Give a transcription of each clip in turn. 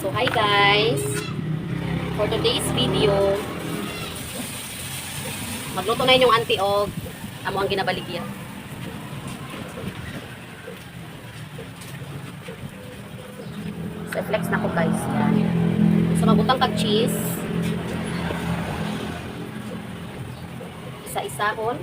So, hi guys! For today's video, magluto na yung auntie og amo ang ginabaligya. So, flex na ko guys. Yan. So, mabutang kag cheese. Isa-isahon.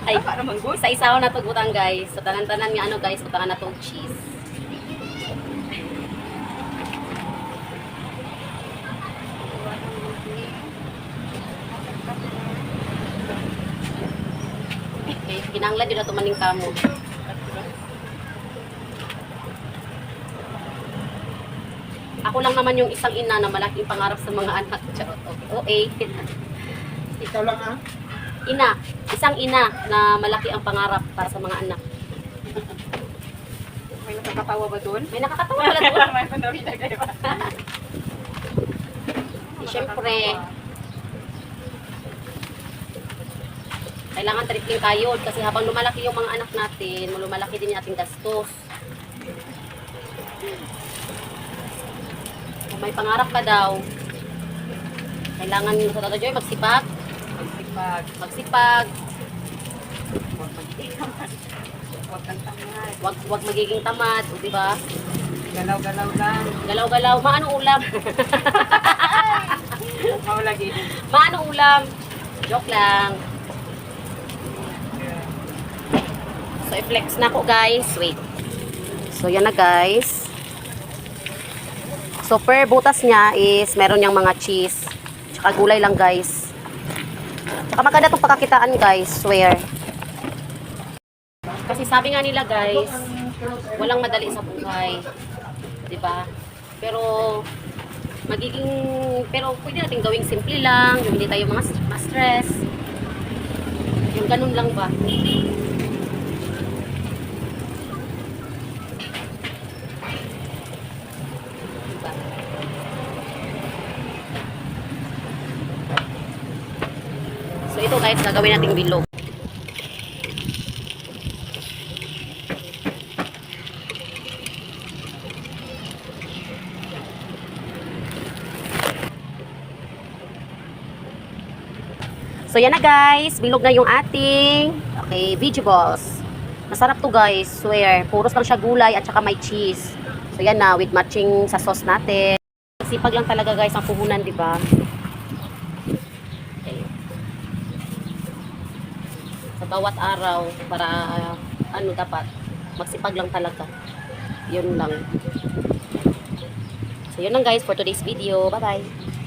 Ay, isa-isahon na to butang guys. So, tanan-tanan nga ano guys, butangan na to cheese. Okay, kinanglan din na to maning kamo. Ako lang naman yung isang ina na malaking pangarap sa mga anak. Okay. Ikaw lang ah? Ina. Isang ina na malaki ang pangarap para sa mga anak. May nakakatawa ba doon? May nakakatawa pala doon. May panawin na kayo. Siyempre, kailangan tripling kayod kasi habang lumalaki yung mga anak natin, lumalaki din yung ating gastos. Kung may pangarap ka daw, kailangan sa Tata Joy magsipag. Magsipag. Huwag magiging tamad. Huwag kang tamad. Wag magiging tamad, o di ba? Galaw-galaw lang. Galaw-galaw, maano ulam? Mau lagi. Maano ulam? Joke lang. So, i-flex na ko guys. Wait. So, yan na guys. So, per butas niya is meron niyang mga cheese. Tsaka gulay lang guys. Tsaka maganda itong pagkakitaan guys. Swear. Kasi sabi nga nila guys, walang madali sa buhay. Diba? Pero, pero pwede natin gawing simple lang. Yung hindi tayo mga stress. Yung ganun lang ba? So ito guys, gagawin nating bilog. So yan na guys, bilog na yung ating vegetables. Masarap to guys, swear. Puros lang siya gulay at saka may cheese. So yan na, with matching sa sauce natin. Sipag lang talaga guys ang puhunan, di ba? Sa bawat araw para ano dapat magsipag lang talaga. Yun lang. So yun lang guys for today's video. Bye bye.